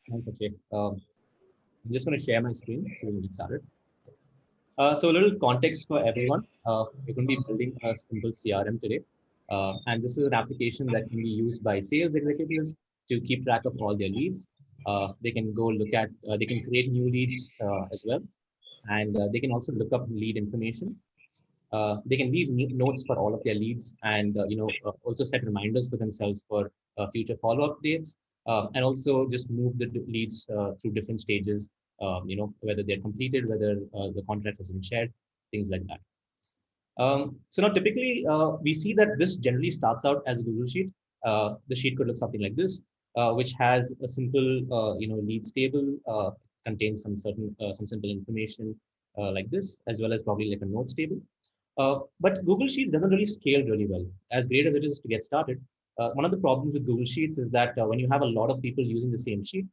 Thanks, Akshay. I'm just going to share my screen so we can get started. So a little context for everyone. We're going to be building a simple CRM today. And this is an application that can be used by sales executives to keep track of all their leads. They can go look at, they can create new leads as well. And they can also look up lead information. They can leave notes for all of their leads and also set reminders for themselves for future follow-up dates, and also just move the leads through different stages, whether they're completed, whether the contract has been shared, things like that. So now typically we see that this generally starts out as a Google Sheet. The sheet could look something like this, which has a simple leads table, contains some simple information like this, as well as probably like a notes table. But Google Sheets doesn't really scale really well. As great as it is to get started, one of the problems with Google Sheets is that when you have a lot of people using the same sheet,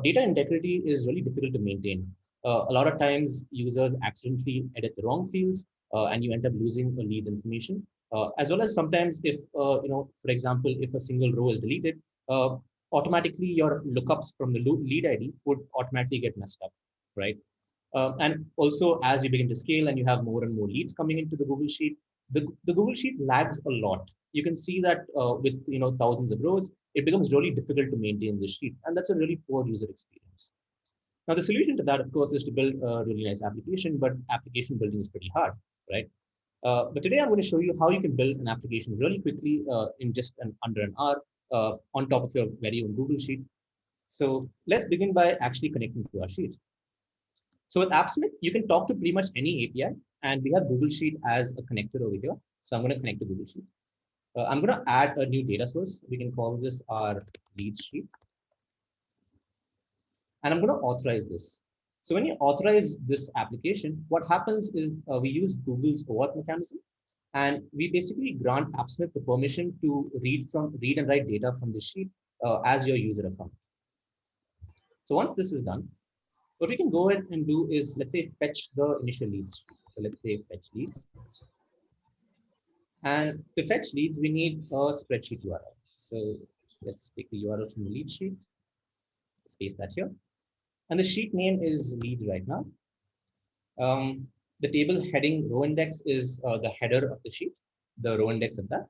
data integrity is really difficult to maintain. A lot of times, users accidentally edit the wrong fields, and you end up losing a lead's information. As well as sometimes, if for example, if a single row is deleted, automatically your lookups from the lead ID would automatically get messed up, right? And also, as you begin to scale and you have more and more leads coming into the Google Sheet, the Google Sheet lags a lot. You can see that with thousands of rows, it becomes really difficult to maintain this sheet, and that's a really poor user experience. Now, the solution to that, of course, is to build a really nice application, but application building is pretty hard, right? But today I'm going to show you how you can build an application really quickly in just under an hour on top of your very own Google Sheet. So let's begin by actually connecting to our sheet. So with AppSmith, you can talk to pretty much any API, and we have Google Sheet as a connector over here. So I'm going to connect to Google Sheet. I'm going to add a new data source. We can call this our lead sheet, and I'm going to authorize this. So when you authorize this application, what happens is we use Google's OAuth mechanism, and we basically grant AppSmith the permission to read and write data from the sheet as your user account. So once this is done, what we can go ahead and do is, let's say, fetch the initial leads. So let's say fetch leads. And to fetch leads, we need a spreadsheet URL. So let's take the URL from the lead sheet, let's paste that here. And the sheet name is lead right now. The table heading row index is the header of the sheet, the row index of that.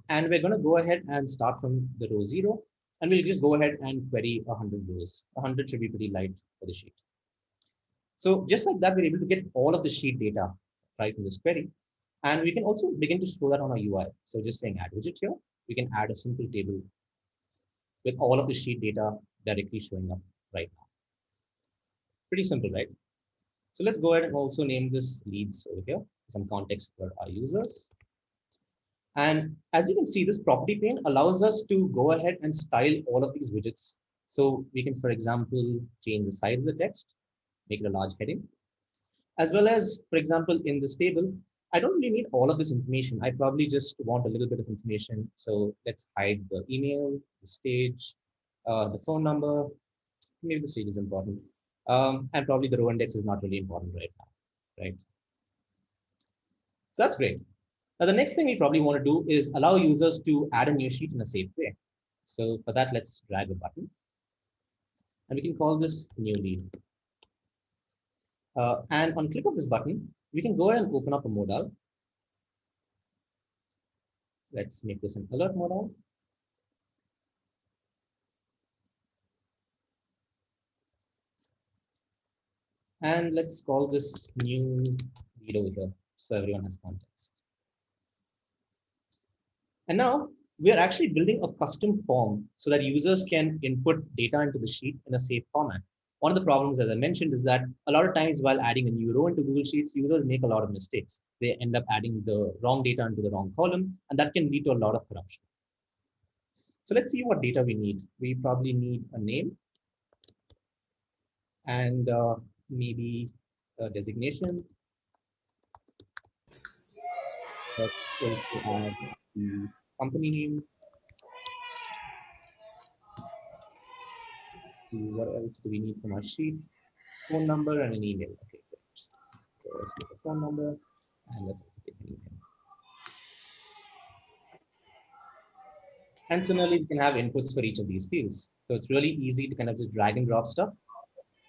And we're going to go ahead and start from the row 0. And we'll just go ahead and query 100 rows. 100 should be pretty light for the sheet. So just like that, we're able to get all of the sheet data right in this query. And we can also begin to show that on our UI. So just saying add widget here, we can add a simple table with all of the sheet data directly showing up right now. Pretty simple, right? So let's go ahead and also name this leads over here, some context for our users. And as you can see, this property pane allows us to go ahead and style all of these widgets. So we can, for example, change the size of the text, make it a large heading, as well as, for example, in this table, I don't really need all of this information. I probably just want a little bit of information. So let's hide the email, the stage, the phone number. Maybe the stage is important. And probably the row index is not really important right now, right? So that's great. Now, the next thing we probably want to do is allow users to add a new sheet in a safe way. So for that, let's drag a button. And we can call this new lead. And on click of this button, we can go ahead and open up a modal. Let's make this an alert modal. And let's call this new lead over here so everyone has context. And now we are actually building a custom form so that users can input data into the sheet in a safe format. One of the problems, as I mentioned, is that a lot of times while adding a new row into Google Sheets, users make a lot of mistakes. They end up adding the wrong data into the wrong column, and that can lead to a lot of corruption. So let's see what data we need. We probably need a name and maybe a designation. Let's also add the company name. What else do we need from our sheet? Phone number and an email. Okay, great. So let's get a phone number and let's also get an email. And similarly, we can have inputs for each of these fields. So it's really easy to kind of just drag and drop stuff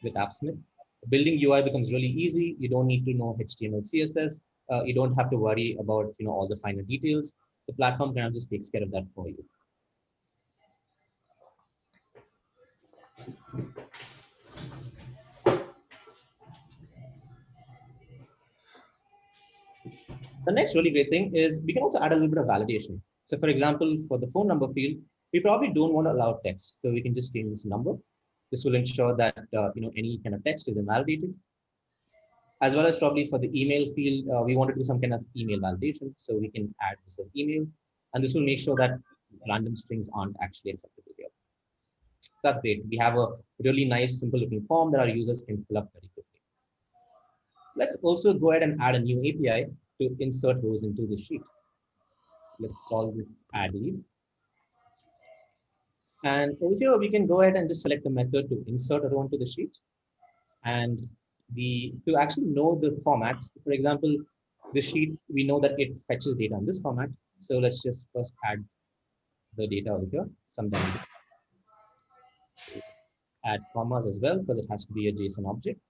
with AppSmith. Building UI becomes really easy. You don't need to know HTML, CSS. You don't have to worry about all the finer details. The platform kind of just takes care of that for you. The next really great thing is we can also add a little bit of validation. So for example, for the phone number field, we probably don't want to allow text. So we can just change this number. This will ensure that any kind of text is invalidated. As well as probably for the email field, we want to do some kind of email validation. So we can add this as email. And this will make sure that random strings aren't actually acceptable here. So that's great. We have a really nice, simple looking form that our users can fill up very quickly. Let's also go ahead and add a new API to insert rows into the sheet. Let's call this add lead. And over here, we can go ahead and just select a method to insert a row into the sheet. And to actually know the formats, for example, the sheet, we know that it fetches data in this format. So let's just first add the data over here. Sometimes add commas as well, because it has to be a JSON object.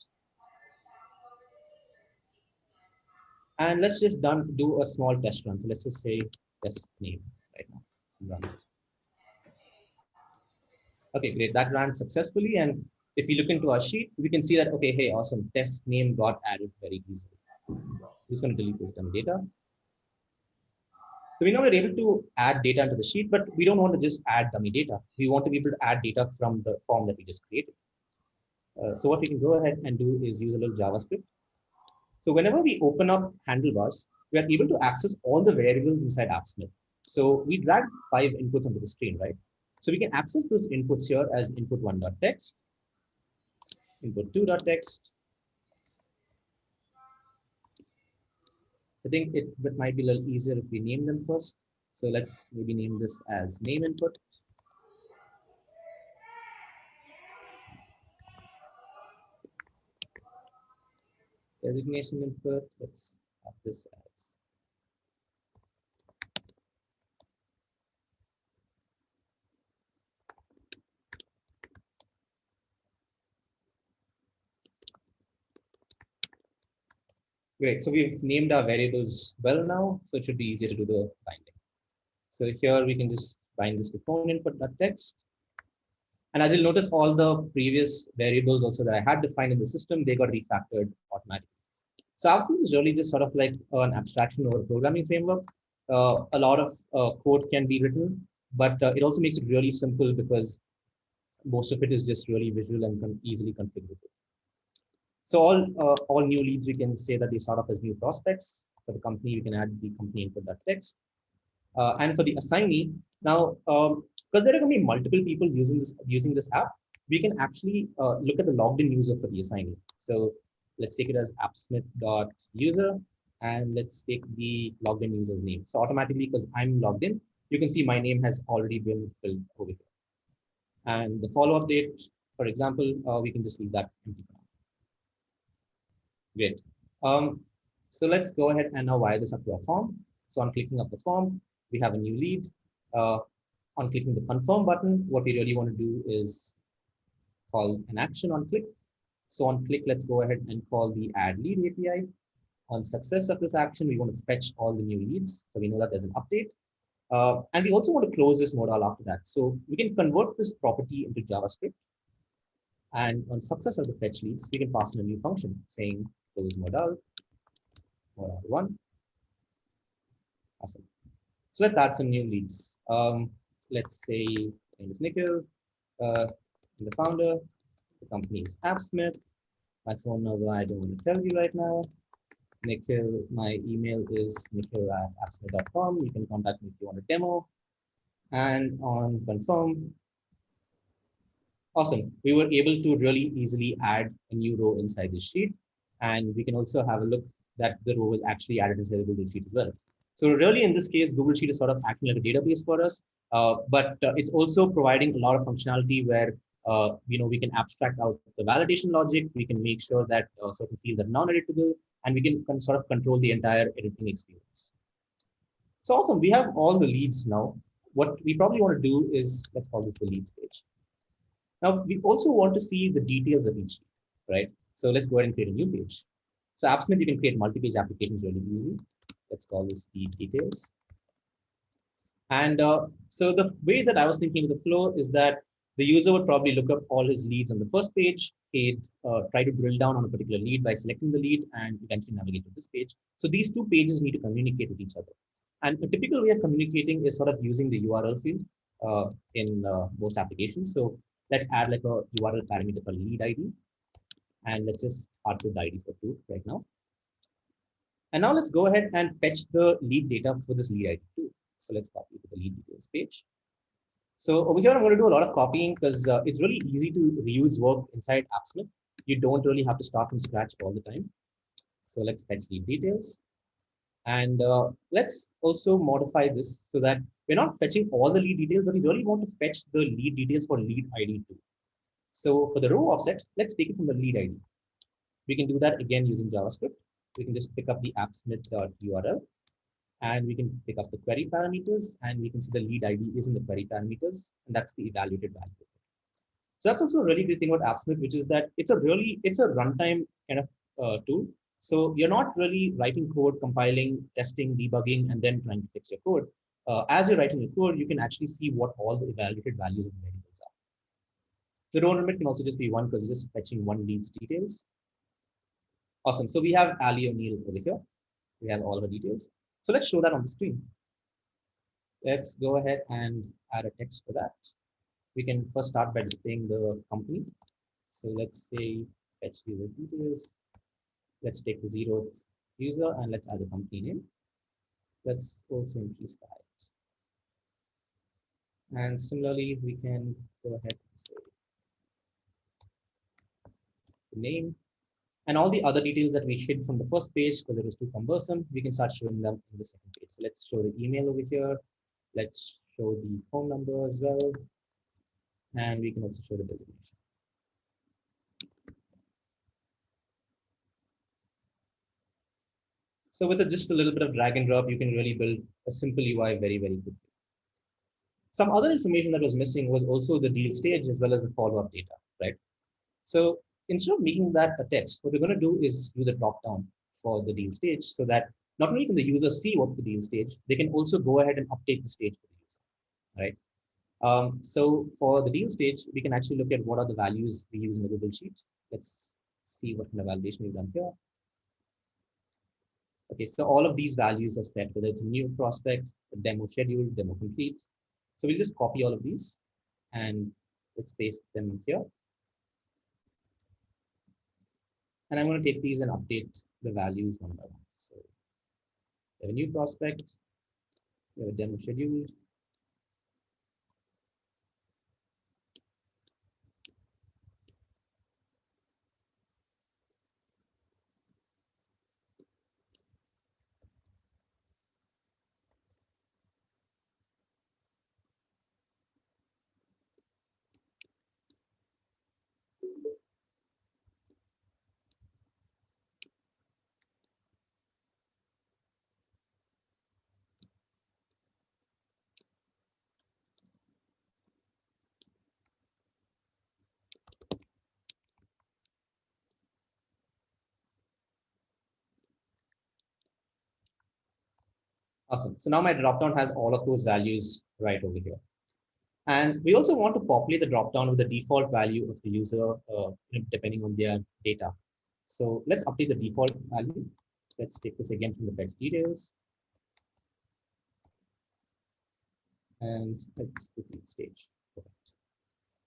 And let's just do a small test run. So let's just say test name right now. Run this. Okay, great. That ran successfully. And if we look into our sheet, we can see that, okay, hey, awesome. Test name got added very easily. I'm just going to delete this dummy data. So we know we're able to add data into the sheet, but we don't want to just add dummy data. We want to be able to add data from the form that we just created. So what we can go ahead and do is use a little JavaScript. So whenever we open up handlebars, we are able to access all the variables inside AppSmith. So we drag 5 inputs onto the screen, right? So we can access those inputs here as input1.text, input2.text. I think it might be a little easier if we name them first. So let's maybe name this as name input. Designation input, let's have this as great. So we've named our variables well now, so it should be easier to do the binding. So here we can just bind this to phone input.text. And as you'll notice, all the previous variables also that I had defined in the system, they got refactored automatically. So AppSmith is really just sort of like an abstraction over a programming framework. A lot of code can be written, but it also makes it really simple because most of it is just really visual and easily configurable. So all new leads, we can say that they start off as new prospects. For the company, we can add the company input.text. And for the assignee, now, because there are going to be multiple people using this app, we can actually look at the logged in user for the assignee. So let's take it as appsmith.user, and let's take the logged in user's name. So automatically, because I'm logged in, you can see my name has already been filled over here. And the follow-up date, for example, we can just leave that empty for now. Great. So let's go ahead and now wire this up to our form. So on clicking up the form, we have a new lead. On clicking the confirm button, what we really want to do is call an action on click. So on click, let's go ahead and call the add lead API. On success of this action, we want to fetch all the new leads. So we know that there's an update. And we also want to close this modal after that. So we can convert this property into JavaScript. And on success of the fetch leads, we can pass in a new function saying close modal 1. Awesome. So let's add some new leads. Let's say name is Nikhil, the founder. The company is AppSmith. My phone number I don't want to tell you right now. Nikhil, my email is nikhil@appsmith.com. You can contact me if you want a demo. And on confirm, awesome. We were able to really easily add a new row inside this sheet. And we can also have a look that the row is actually added inside the Google Sheet as well. So really, in this case, Google Sheet is sort of acting like a database for us, but it's also providing a lot of functionality where we can abstract out the validation logic. We can make sure that certain fields are non-editable, and we can sort of control the entire editing experience. So awesome. We have all the leads now. what we probably want to do is, let's call this the leads page. Now, we also want to see the details of each lead, right? So let's go ahead and create a new page. So AppSmith, you can create multi-page applications really easily. Let's call this lead details. And so the way that I was thinking of the flow is that the user would probably look up all his leads on the first page. He'd try to drill down on a particular lead by selecting the lead and eventually navigate to this page. So these two pages need to communicate with each other. And a typical way of communicating is sort of using the URL field in most applications. So let's add like a URL parameter called lead ID. And let's just hard code the ID for 2 right now. And now let's go ahead and fetch the lead data for this lead ID too. So let's copy to the lead details page. So over here, I'm going to do a lot of copying because it's really easy to reuse work inside AppSmith. You don't really have to start from scratch all the time. So let's fetch lead details. And let's also modify this so that we're not fetching all the lead details, but we really want to fetch the lead details for lead ID too. So for the row offset, let's take it from the lead ID. We can do that again using JavaScript. We can just pick up the appsmith.url and we can pick up the query parameters and we can see the lead ID is in the query parameters and that's the evaluated value. So that's also a really great thing about AppSmith, which is that it's a runtime kind of tool. So you're not really writing code, compiling, testing, debugging, and then trying to fix your code. As you're writing your code, you can actually see what all the evaluated values of the variables are. The row limit can also just be 1 because you're just fetching one lead's details. Awesome. So we have Ali O'Neill over here. We have all her details. So let's show that on the screen. Let's go ahead and add a text for that. We can first start by displaying the company. So let's say fetch user details. Let's take the 0th user and let's add the company name. Let's also increase the height. And similarly, we can go ahead and say the name. And all the other details that we hid from the first page because it was too cumbersome, we can start showing them in the second page. So let's show the email over here. Let's show the phone number as well. And we can also show the designation. So with just a little bit of drag and drop, you can really build a simple UI very, very quickly. Some other information that was missing was also the deal stage as well as the follow-up data, right? So instead of making that a text, what we're going to do is use a drop-down for the deal stage so that not only can the user see what's the deal stage, they can also go ahead and update the stage for the user, right? So for the deal stage, we can actually look at what are the values we use in the Google Sheet. Let's see what kind of validation we've done here. Okay, so all of these values are set, whether it's a new prospect, a demo schedule, demo complete. So we'll just copy all of these and let's paste them here. And I'm going to take these and update the values one by one. So we have a new prospect, we have a demo schedule. Awesome. So now my dropdown has all of those values right over here. And we also want to populate the dropdown with the default value of the user, depending on their data. So let's update the default value. Let's take this again from the fetch details. And let's the stage. Perfect.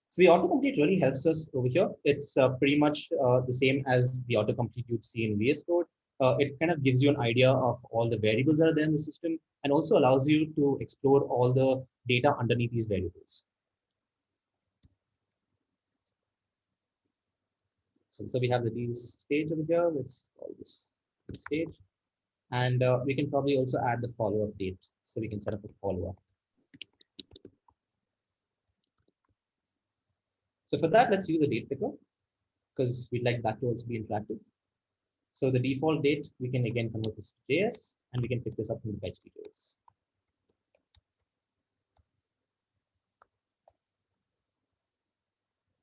So the autocomplete really helps us over here. It's pretty much the same as the autocomplete you'd see in VS Code. It kind of gives you an idea of all the variables that are there in the system and also allows you to explore all the data underneath these variables. So we have the deal stage over here. Let's call this stage. And we can probably also add the follow-up date. So we can set up a follow-up. So for that, let's use a date picker because we'd like that to also be interactive. So the default date, we can again convert this to JS and we can pick this up from the fetch details.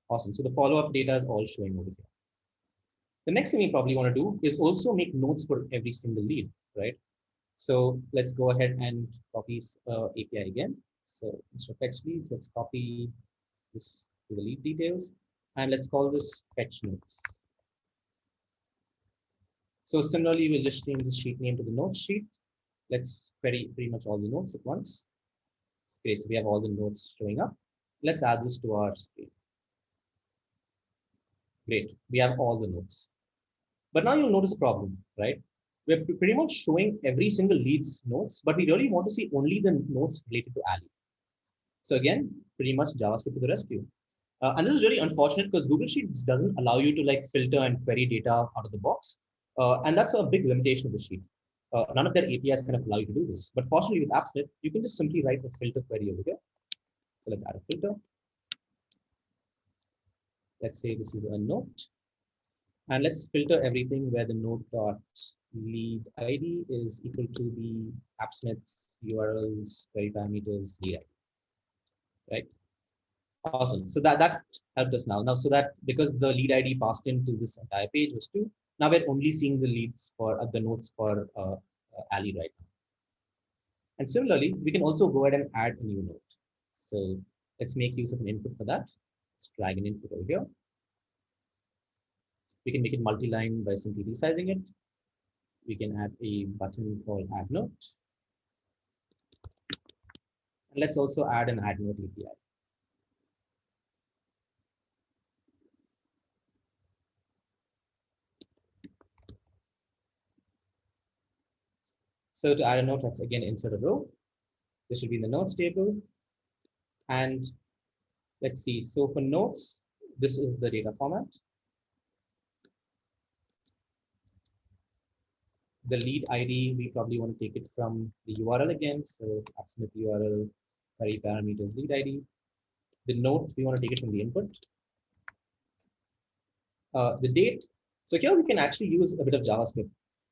Awesome. So the follow-up data is all showing over here. The next thing we probably want to do is also make notes for every single lead, right? So let's go ahead and copy API again. So instead of fetch leads, let's copy this to the lead details, and let's call this fetch notes. So similarly, we'll just change the sheet name to the notes sheet. Let's query pretty much all the notes at once. Great, so we have all the notes showing up. Let's add this to our screen. Great, we have all the notes. But now you'll notice a problem, right? We're pretty much showing every single lead's notes, but we really want to see only the notes related to Ali. So again, pretty much JavaScript to the rescue. And this is really unfortunate because Google Sheets doesn't allow you to like filter and query data out of the box. And that's a big limitation of the sheet. None of their APIs kind of allow you to do this. But fortunately with AppSmith, you can just simply write a filter query over here. So let's add a filter. Let's say this is a note. And let's filter everything where the node dot lead ID is equal to the AppSmith URLs, query parameters, lead ID. Right? Awesome. So that helped us now. So that because the lead ID passed into this entire page was 2, now we're only seeing the leads for the notes for Ali right now. And similarly, we can also go ahead and add a new note. So let's make use of an input for that. Let's drag an input over here. We can make it multi-line by simply resizing it. We can add a button called add note. And let's also add an add note API. So to add a note, let's again insert a row. This should be in the notes table. And let's see. So for notes, this is the data format. The lead ID, we probably want to take it from the URL again. So AppSmith URL, query parameters, lead ID. The note, we want to take it from the input. The date. So here we can actually use a bit of JavaScript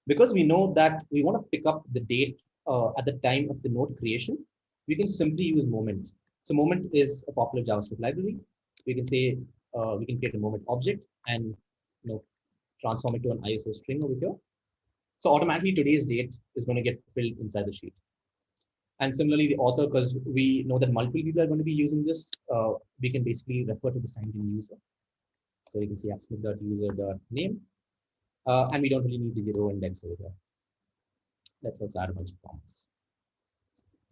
because we know that we want to pick up the date at the time of the node creation. We can simply use moment. So moment is a popular JavaScript library. We can say we can create a moment object and transform it to an ISO string over here. So automatically today's date is going to get filled inside the sheet. And similarly, the author, because we know that multiple people are going to be using this, we can basically refer to the signed in user. So you can see appsmith.user.name. And we don't really need the row index over there. Let's also add a bunch of comments.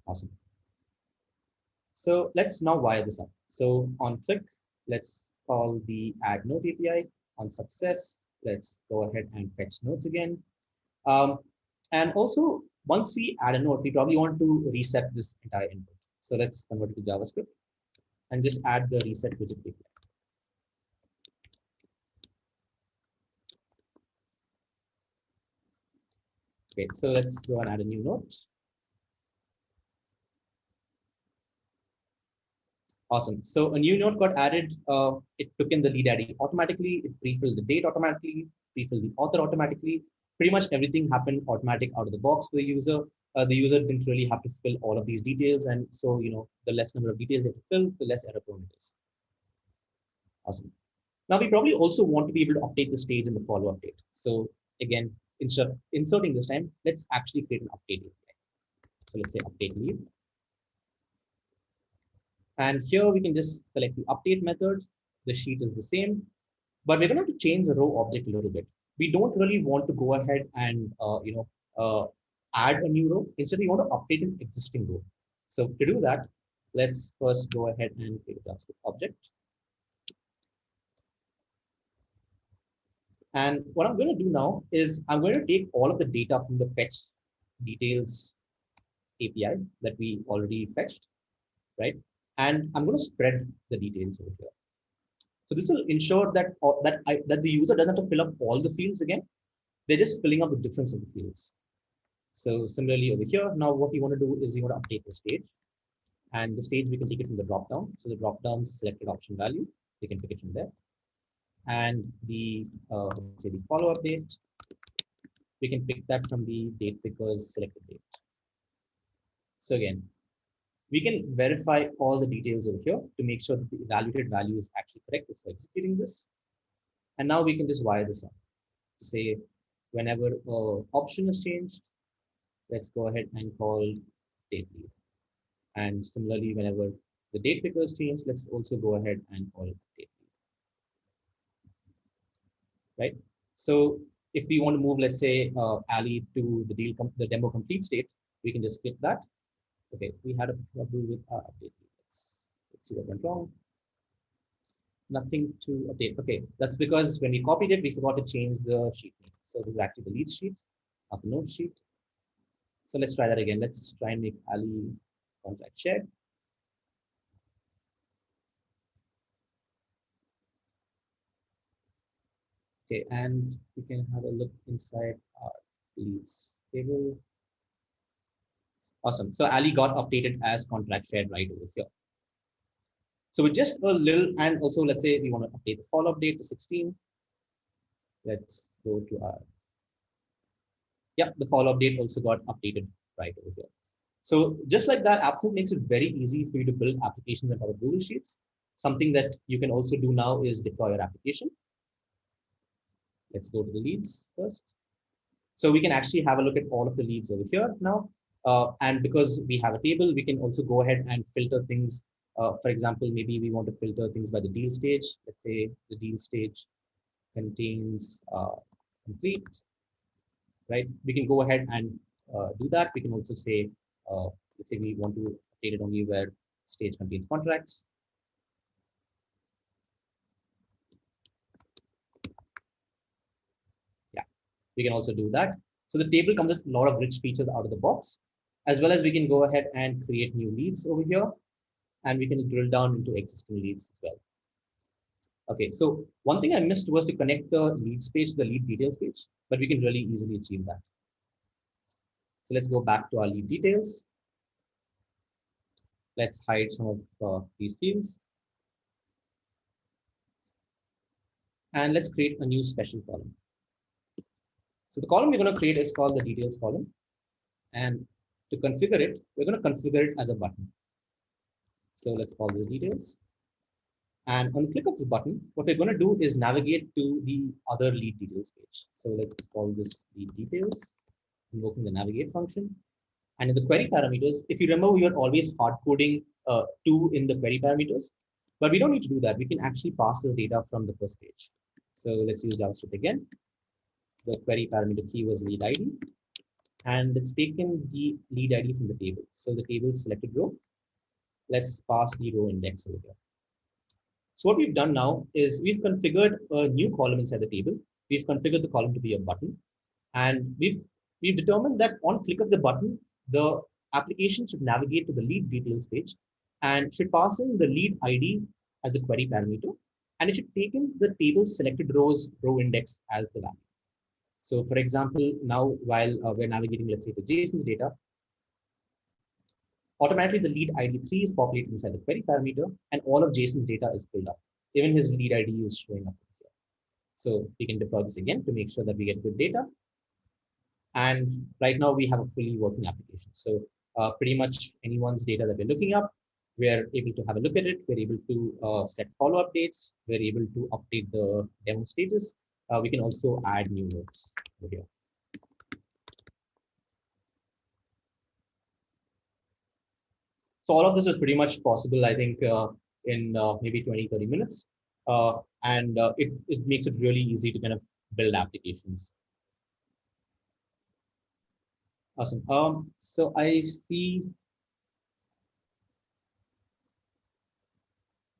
Awesome. So let's now wire this up. So on click, let's call the add note API. On success, let's go ahead and fetch notes again. And also, once we add a note, we probably want to reset this entire input. So let's convert it to JavaScript and just add the reset widget API. Okay, so let's go and add a new note. Awesome. So a new note got added. It took in the lead ID automatically. It pre-filled the date automatically, pre-filled the author automatically. Pretty much everything happened automatic out of the box for the user. The user didn't really have to fill all of these details. And so, the less number of details they have to fill, the less error prone it is. Awesome. Now we probably also want to be able to update the stage in the follow update. So again, instead of inserting this time, let's actually create an update API. So let's say update lead. And here we can just select the update method. The sheet is the same, but we're going to change the row object a little bit. We don't really want to go ahead and add a new row. Instead, we want to update an existing row. So to do that, let's first go ahead and create a JavaScript object. And what I'm going to do now is I'm going to take all of the data from the fetch details API that we already fetched, right? And I'm going to spread the details over here. So this will ensure that that the user doesn't have to fill up all the fields again. They're just filling up the difference of the fields. So similarly over here, now what we want to do is we want to update the stage. And the stage, we can take it from the drop down. So the drop down selected option value, we can pick it from there. And the, say the follow update, we can pick that from the date pickers selected date. So again, We can verify all the details over here to make sure that the evaluated value is actually correct before executing this. And now we can just wire this up to say whenever option is changed, let's go ahead and call date lead. And similarly, whenever the date picker is changed, let's also go ahead and call date lead. Right? So if we want to move, let's say, Ali to the demo complete state, we can just click that. Okay, we had a trouble with our update. Let's see what went wrong. Nothing to update. Okay, that's because when we copied it, we forgot to change the sheet name. So this is actually the lead sheet, not the node sheet. So let's try that again. Let's try and make Ali contract shared. Okay, and we can have a look inside our leads table. Awesome. So Ali got updated as contract shared right over here. So with just a little, and also let's say we want to update the follow-up date to 16. Let's go to our, yeah, the follow-up date also got updated right over here. So just like that, Apps.NET makes it very easy for you to build applications on top of Google Sheets. Something that you can also do now is deploy your application. Let's go to the leads first. So we can actually have a look at all of the leads over here now. And because we have a table, we can also go ahead and filter things. For example, maybe we want to filter things by the deal stage. Let's say the deal stage contains complete, right? We can go ahead and do that. We can also say, let's say we want to update it only where stage contains contracts. Yeah, we can also do that. So the table comes with a lot of rich features out of the box, as well as we can go ahead and create new leads over here, and we can drill down into existing leads as well. Okay, so one thing I missed was to connect the leads page to the lead details page, but we can really easily achieve that. So let's go back to our lead details. Let's hide some of these fields. And let's create a new special column. So the column we're going to create is called the details column. And to configure it, we're going to configure it as a button. So let's call the details. And on the click of this button, what we're going to do is navigate to the other lead details page. So let's call this lead details, invoking the navigate function. And in the query parameters, if you remember, we were always hard coding 2 in the query parameters, but we don't need to do that. We can actually pass this data from the first page. So let's use JavaScript again. The query parameter key was lead ID, and it's taken the lead ID from the table. So the table selected row. Let's pass the row index over here. So what we've done now is we've configured a new column inside the table. We've configured the column to be a button, and we've determined that on click of the button, the application should navigate to the lead details page and should pass in the lead ID as the query parameter, and it should take in the table selected rows row index as the value. So for example, now while we're navigating, let's say, to JSON's data, automatically the lead ID 3 is populated inside the query parameter, and all of Jason's data is pulled up. Even his lead ID is showing up here. So we can deploy this again to make sure that we get good data. And right now we have a fully working application. So pretty much anyone's data that we're looking up, we're able to have a look at it. We're able to set follow-up dates. We're able to update the demo status. We can also add new nodes over here. So all of this is pretty much possible, I think, in maybe 20, 30 minutes. And it makes it really easy to kind of build applications. Awesome. So I see.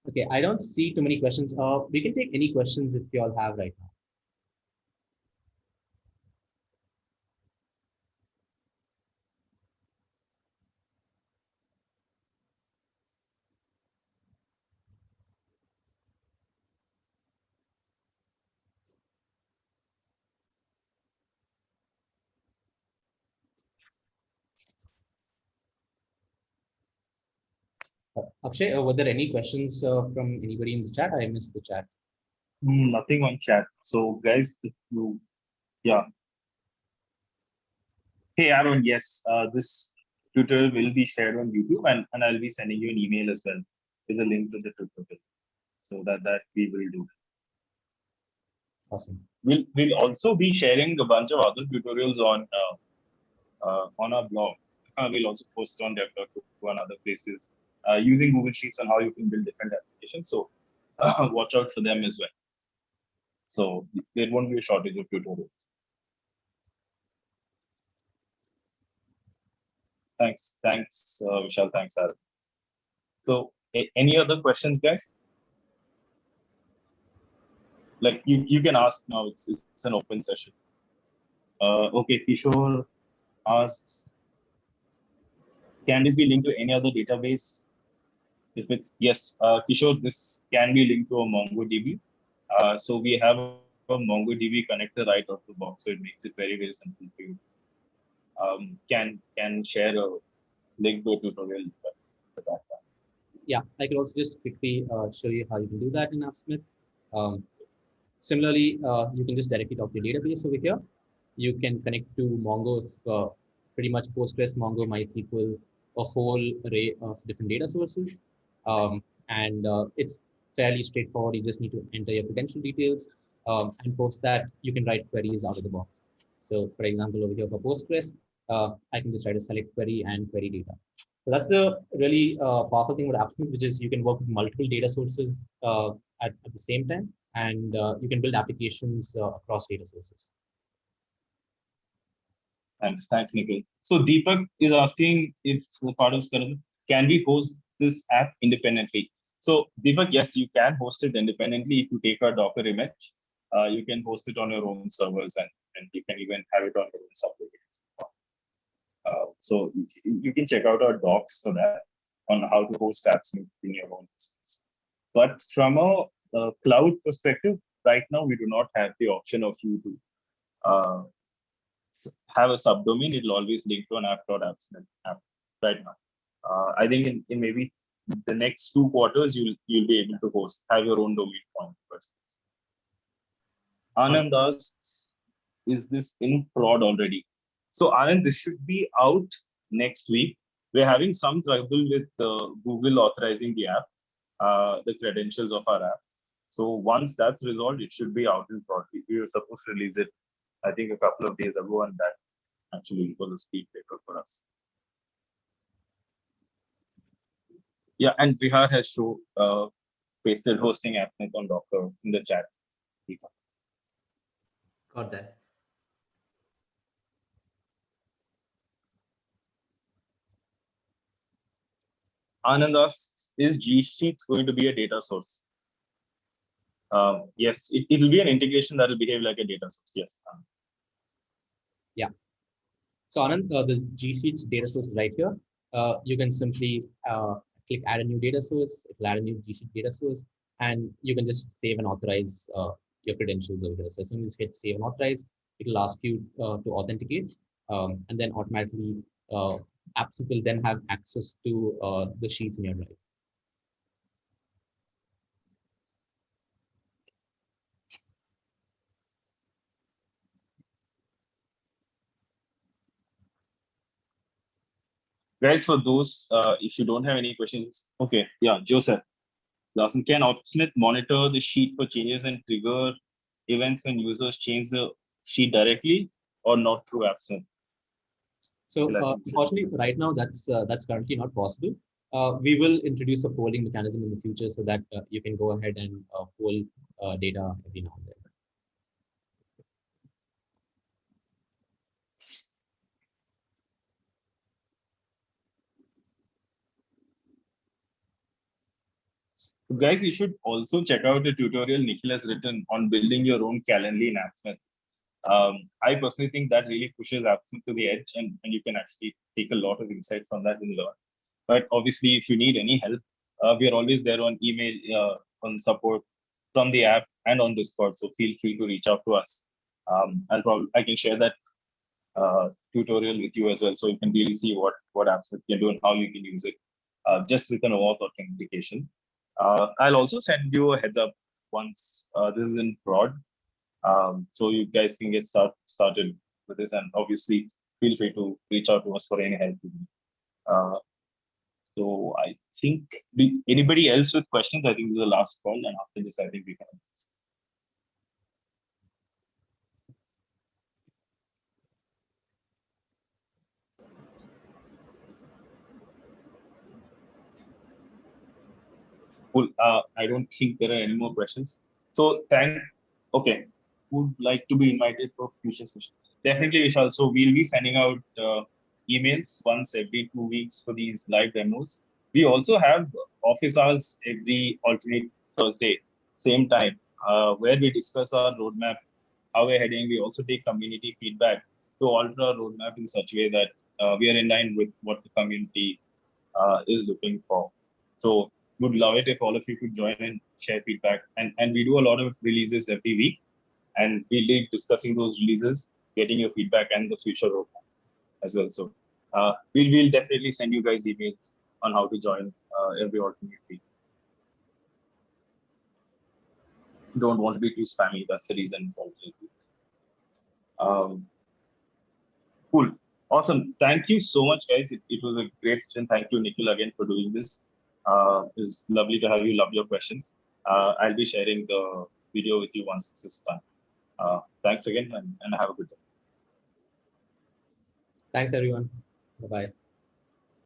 Okay, I don't see too many questions. We can take any questions if you all have right now. Akshay, were there any questions from anybody in the chat? I missed the chat. Nothing on chat. So guys, if you, yeah. Hey Aaron, yes, this tutorial will be shared on YouTube, and I'll be sending you an email as well with a link to the tutorial. So that we will do. Awesome. We'll also be sharing a bunch of other tutorials on our blog. We'll also post on dev.to and other places using Google Sheets on how you can build different applications. So watch out for them as well. So there won't be a shortage of tutorials. Thanks, Vishal. Thanks, Aaron. So any other questions, guys? Like you can ask now. It's an open session. Okay, Kishore asks, can this be linked to any other database? If it's yes, Kishore, this can be linked to a MongoDB. So we have a MongoDB connector right out the box, so it makes it very, very simple for you. Can share a link to a tutorial for that. Yeah, I can also just quickly show you how you can do that in AppSmith. Similarly, you can just directly talk to your database over here. You can connect to Mongo, pretty much Postgres, Mongo, MySQL, a whole array of different data sources. And it's fairly straightforward. You just need to enter your credential details and post that. You can write queries out of the box. So for example, over here for Postgres, I can just write a select query and query data. So that's the really powerful thing with AppSmith, which is you can work with multiple data sources at the same time, and you can build applications across data sources. Thanks, Nikhil. So Deepak is asking if the part of can we host this app independently? So Deepak, yes, you can host it independently. If you take a Docker image, you can host it on your own servers, and you can even have it on your own subdomains. So you can check out our docs for that on how to host apps in your own instance. But from a cloud perspective, right now we do not have the option of you to have a subdomain. It'll always link to an app.appsmith app right now. I think in maybe the next 2 quarters, you'll be able to have your own domain point first. Anand asks, is this in prod already? So Anand, this should be out next week. We're having some trouble with Google authorizing the app, the credentials of our app. So once that's resolved, it should be out in prod. We were supposed to release it, I think, a couple of days ago, and that actually was a speed breaker for us. Yeah, and Vihar has pasted hosting AppSmith on Docker in the chat. Got that. Anand asks, is G Sheets going to be a data source? Yes, it will be an integration that will behave like a data source. Yes. Yeah. So Anand, the G Sheets data source is right here. You can simply click add a new data source. It will add a new G Sheet data source, and you can just save and authorize your credentials over here. So as soon as you hit save and authorize, it will ask you to authenticate, and then automatically AppSmith will then have access to the sheets in your drive. Guys, for those, if you don't have any questions, okay, yeah, Joseph. Lawson, can AppSmith monitor the sheet for changes and trigger events when users change the sheet directly or not through AppSmith? So unfortunately, right now that's currently not possible. We will introduce a polling mechanism in the future so that you can go ahead and poll data every now and then. So guys, you should also check out the tutorial Nikhil has written on building your own Calendly in AppSmith. I personally think that really pushes AppSmith to the edge, and you can actually take a lot of insight from that and learn. But obviously, if you need any help, we are always there on email, on support from the app and on Discord. So feel free to reach out to us. I can share that tutorial with you as well, so you can really see what AppSmith can do and how you can use it just with an OAuth authentication. I'll also send you a heads up once this is in prod, so you guys can get started with this. And obviously, feel free to reach out to us for any help you need. So I think anybody else with questions? I think this is the last call, and after this, I think we can. Cool. I don't think there are any more questions. So okay. Would like to be invited for future sessions? Definitely, Vishal. So we'll be sending out emails once every 2 weeks for these live demos. We also have office hours every alternate Thursday, same time, where we discuss our roadmap, how we're heading. We also take community feedback to alter our roadmap in such a way that we are in line with what the community is looking for. So would love it if all of you could join and share feedback. And we do a lot of releases every week, and we'll be discussing those releases, getting your feedback and the future roadmap as well. So we'll definitely send you guys emails on how to join every alternate week. Don't want to be too spammy. That's the reason for alternate weeks. Cool. Awesome. Thank you so much, guys. It was a great session. Thank you, Nikhil, again for doing this. It's lovely to have you. Love your questions. I'll be sharing the video with you once this is done. Thanks again, and have a good day. Thanks, everyone. Bye-bye.